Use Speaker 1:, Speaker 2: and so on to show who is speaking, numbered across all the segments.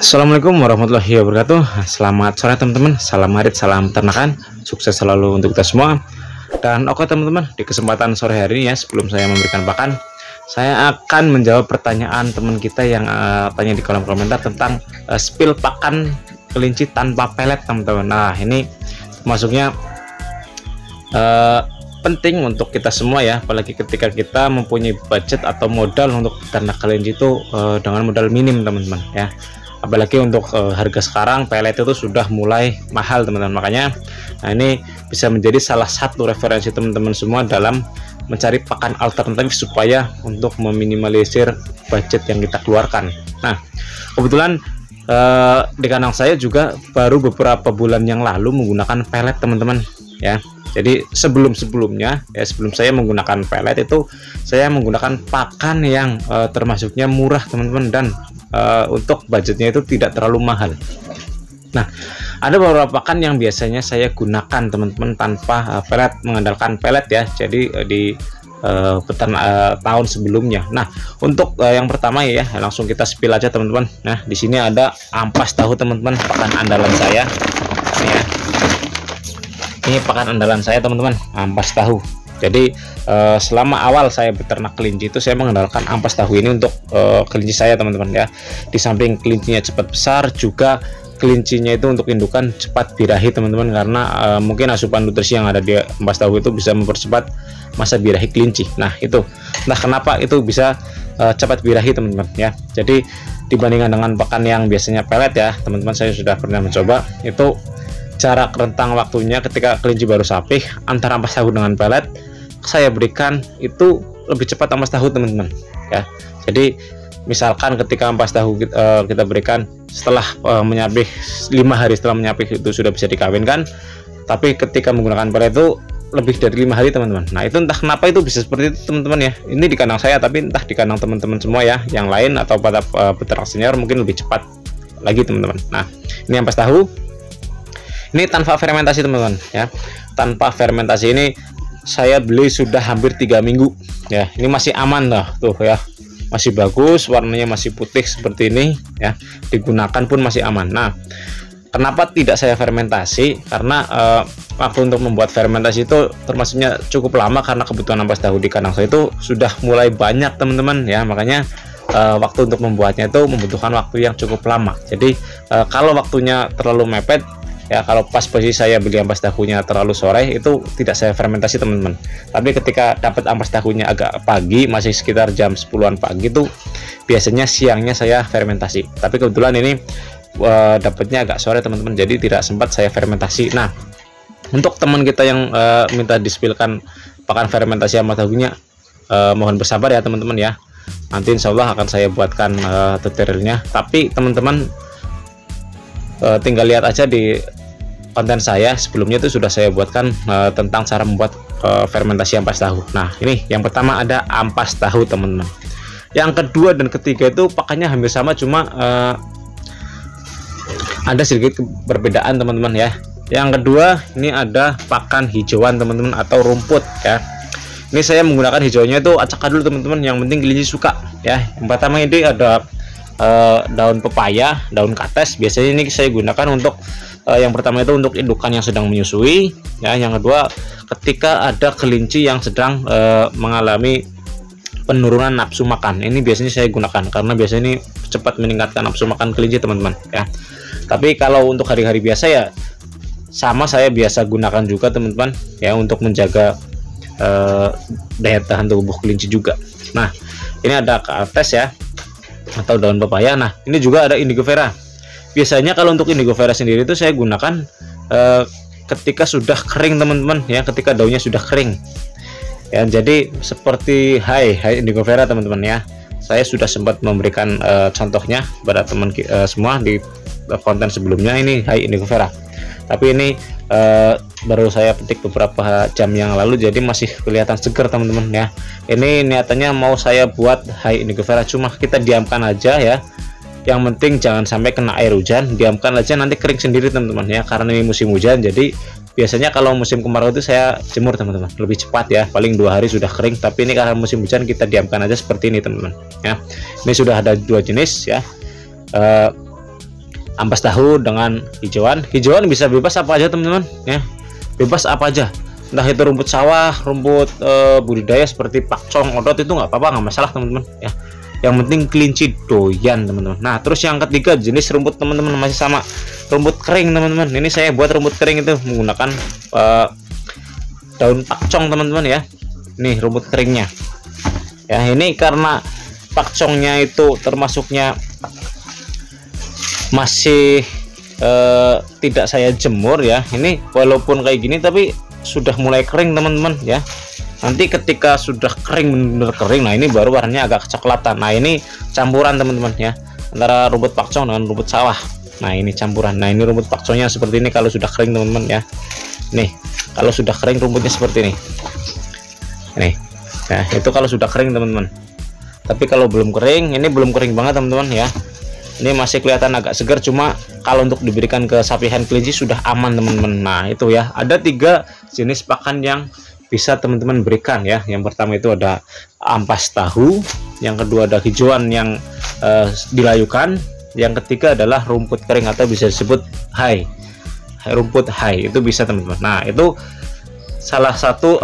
Speaker 1: Assalamualaikum warahmatullahi wabarakatuh. Selamat sore teman-teman. Salam marit, salam ternakan. Sukses selalu untuk kita semua. Dan oke teman-teman, di kesempatan sore hari ini ya, sebelum saya memberikan pakan, saya akan menjawab pertanyaan teman kita yang tanya di kolom komentar tentang spill pakan kelinci tanpa pelet teman-teman. Nah ini masuknya penting untuk kita semua ya, apalagi ketika kita mempunyai budget atau modal untuk ternak kelinci itu dengan modal minim teman-teman ya. Apalagi untuk harga sekarang pelet itu sudah mulai mahal teman-teman. Makanya nah ini bisa menjadi salah satu referensi teman-teman semua dalam mencari pakan alternatif supaya untuk meminimalisir budget yang kita keluarkan. Nah kebetulan di kandang saya juga baru beberapa bulan yang lalu menggunakan pelet teman-teman ya. Jadi sebelum-sebelumnya ya, sebelum saya menggunakan pelet itu saya menggunakan pakan yang termasuknya murah teman-teman, dan untuk budgetnya itu tidak terlalu mahal. Nah ada beberapa pakan yang biasanya saya gunakan teman-teman tanpa pelet, mengandalkan pelet ya. Jadi di tahun sebelumnya. Nah untuk yang pertama ya, langsung kita spill aja teman-teman. Nah di sini ada ampas tahu teman-teman, pakan andalan saya ini ya. Ini pakan andalan saya teman-teman, ampas tahu. Jadi selama awal saya beternak kelinci itu saya mengandalkan ampas tahu ini untuk kelinci saya teman-teman ya. Di samping kelincinya cepat besar, juga kelincinya itu untuk indukan cepat birahi teman-teman, karena mungkin asupan nutrisi yang ada di ampas tahu itu bisa mempercepat masa birahi kelinci. Nah itu entah kenapa itu bisa cepat birahi teman-teman ya. Jadi dibandingkan dengan pakan yang biasanya pelet ya teman-teman, saya sudah pernah mencoba itu. Jarak rentang waktunya ketika kelinci baru sapih antara ampas tahu dengan pelet saya berikan itu lebih cepat ampas tahu teman-teman ya. Jadi misalkan ketika ampas tahu kita berikan setelah menyapih 5 hari setelah menyapih itu sudah bisa dikawinkan, tapi ketika menggunakan pelet itu lebih dari 5 hari teman-teman. Nah itu entah kenapa itu bisa seperti itu teman-teman ya. Ini di kandang saya, tapi entah di kandang teman-teman semua ya yang lain atau pada peternak senior mungkin lebih cepat lagi teman-teman. Nah ini ampas tahu. Ini tanpa fermentasi teman-teman ya. Tanpa fermentasi ini saya beli sudah hampir 3 minggu ya. Ini masih aman lah tuh ya, masih bagus, warnanya masih putih seperti ini ya, digunakan pun masih aman. Nah kenapa tidak saya fermentasi? Karena waktu untuk membuat fermentasi itu termasuknya cukup lama, karena kebutuhan ampas tahu di kandang saya itu sudah mulai banyak teman-teman ya. Makanya waktu untuk membuatnya itu membutuhkan waktu yang cukup lama. Jadi kalau waktunya terlalu mepet ya, kalau pas posisi saya beli ampas tahunya terlalu sore itu tidak saya fermentasi teman-teman. Tapi ketika dapat ampas tahunya agak pagi, masih sekitar jam 10-an pagi itu biasanya siangnya saya fermentasi. Tapi kebetulan ini dapatnya agak sore teman-teman, jadi tidak sempat saya fermentasi. Nah untuk teman kita yang minta dispilkan pakan fermentasi ampas tahunya, mohon bersabar ya teman-teman ya. Nanti insya Allah akan saya buatkan tutorialnya. Tapi teman-teman tinggal lihat aja di konten saya sebelumnya itu sudah saya buatkan tentang cara membuat fermentasi ampas tahu. Nah ini yang pertama ada ampas tahu teman-teman. Yang kedua dan ketiga itu pakannya hampir sama, cuma ada sedikit perbedaan teman-teman ya. Yang kedua ini ada pakan hijauan teman-teman atau rumput ya. Ini saya menggunakan hijaunya itu acak dulu teman-teman, yang penting kelinci suka ya. Yang pertama ini ada daun pepaya, daun kates. Biasanya ini saya gunakan untuk yang pertama itu untuk indukan yang sedang menyusui ya. Yang kedua ketika ada kelinci yang sedang mengalami penurunan nafsu makan, ini biasanya saya gunakan karena biasanya ini cepat meningkatkan nafsu makan kelinci teman-teman ya. Tapi kalau untuk hari-hari biasa ya sama saya biasa gunakan juga teman-teman ya, untuk menjaga daya tahan tubuh kelinci juga. Nah ini ada kates ya atau daun pepaya. Nah ini juga ada indigo vera. Biasanya kalau untuk indigo vera sendiri itu saya gunakan ketika sudah kering teman-teman ya, ketika daunnya sudah kering ya. Jadi seperti hai indigo vera teman-teman ya, saya sudah sempat memberikan contohnya pada teman semua di konten sebelumnya. Ini hai indigo vera, tapi ini baru saya petik beberapa jam yang lalu, jadi masih kelihatan segar teman-teman ya. Ini niatannya mau saya buat hai indigo vera, cuma kita diamkan aja ya. Yang penting jangan sampai kena air hujan, diamkan aja nanti kering sendiri teman-teman ya, karena ini musim hujan. Jadi biasanya kalau musim kemarau itu saya jemur teman-teman, lebih cepat ya, paling 2 hari sudah kering. Tapi ini karena musim hujan kita diamkan aja seperti ini teman-teman ya. Ini sudah ada 2 jenis ya. ampas tahu dengan hijauan bisa bebas apa aja teman-teman ya, bebas apa aja, entah itu rumput sawah, rumput budidaya seperti pakcong, odot, itu nggak apa-apa, nggak masalah teman-teman ya. Yang penting kelinci doyan teman-teman. Nah terus yang ketiga, jenis rumput teman-teman masih sama, rumput kering teman-teman. Ini saya buat rumput kering itu menggunakan daun pakcong teman-teman ya. Nih rumput keringnya ya. Ini karena pakcongnya itu termasuknya masih tidak saya jemur ya. Ini walaupun kayak gini tapi sudah mulai kering teman-teman ya. Nanti ketika sudah kering, benar-benar kering, nah ini baru warnanya agak kecoklatan. Nah ini campuran teman-teman ya, antara rumput pakcong dengan rumput sawah. Nah ini campuran. Nah ini rumput pakcongnya seperti ini kalau sudah kering teman-teman ya. Nih kalau sudah kering rumputnya seperti ini. Nih ya, itu kalau sudah kering teman-teman. Tapi kalau belum kering, ini belum kering banget teman-teman ya. Ini masih kelihatan agak segar, cuma kalau untuk diberikan ke sapihan kelinci sudah aman teman-teman. Nah itu ya, ada 3 jenis pakan yang bisa teman-teman berikan ya. Yang pertama itu ada ampas tahu, yang kedua ada hijauan yang dilayukan, yang ketiga adalah rumput kering atau bisa disebut rumput hay, itu bisa teman-teman. Nah itu salah satu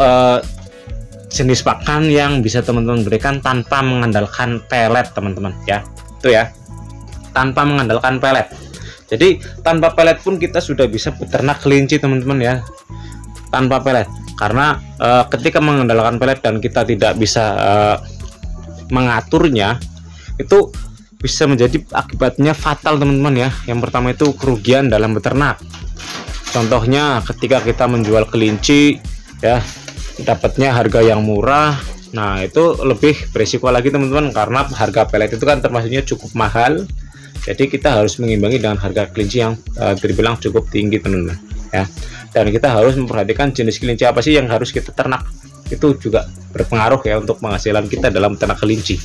Speaker 1: jenis pakan yang bisa teman-teman berikan tanpa mengandalkan pelet teman-teman ya. Itu ya, tanpa mengandalkan pelet. Jadi tanpa pelet pun kita sudah bisa beternak kelinci teman-teman ya, tanpa pelet. Karena ketika mengandalkan pelet dan kita tidak bisa mengaturnya, itu bisa menjadi akibatnya fatal teman-teman ya. Yang pertama itu kerugian dalam beternak. Contohnya ketika kita menjual kelinci ya, dapatnya harga yang murah. Nah itu lebih berisiko lagi teman-teman, karena harga pelet itu kan termasuknya cukup mahal. Jadi kita harus mengimbangi dengan harga kelinci yang terbilang cukup tinggi teman-teman ya. Dan kita harus memperhatikan jenis kelinci apa sih yang harus kita ternak. Itu juga berpengaruh ya untuk penghasilan kita dalam ternak kelinci.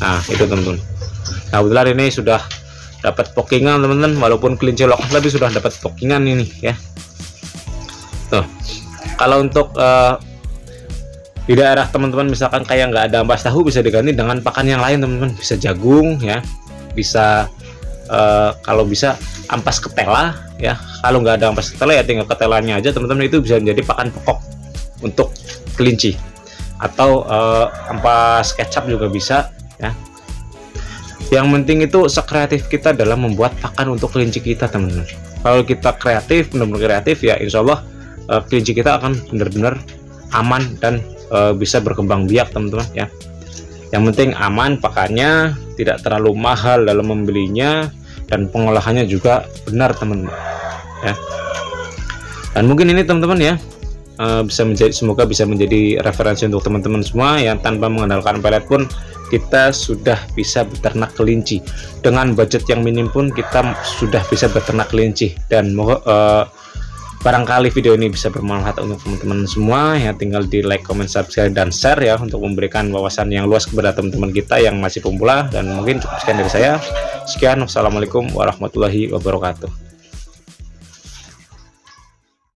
Speaker 1: Nah itu teman-teman. Nah kebetulan ini sudah dapat pokingan teman-teman, walaupun kelinci lokal tapi sudah dapat pokingan ini ya. Tuh kalau untuk di daerah teman-teman misalkan kayak nggak ada ampas tahu, bisa diganti dengan pakan yang lain teman-teman. Bisa jagung ya, bisa kalau bisa ampas ketela ya. Kalau nggak ada ampas ketela ya tinggal ketelanya aja teman-teman. Itu bisa menjadi pakan pokok untuk kelinci, atau ampas kecap juga bisa ya. Yang penting itu sekreatif kita dalam membuat pakan untuk kelinci kita teman-teman. Kalau kita kreatif, benar-benar kreatif ya, insya Allah kelinci kita akan benar-benar aman dan bisa berkembang biak teman-teman ya. Yang penting aman pakannya, tidak terlalu mahal dalam membelinya, dan pengolahannya juga benar teman-teman ya. Dan mungkin ini teman-teman ya, semoga bisa menjadi referensi untuk teman-teman semua yang tanpa mengandalkan pelet pun kita sudah bisa beternak kelinci. Dengan budget yang minim pun kita sudah bisa beternak kelinci. Dan barangkali video ini bisa bermanfaat untuk teman-teman semua ya. Tinggal di like, comment, subscribe, dan share ya, untuk memberikan wawasan yang luas kepada teman-teman kita yang masih pemula. Dan mungkin cukup sekian dari saya. Sekian, wassalamualaikum warahmatullahi wabarakatuh.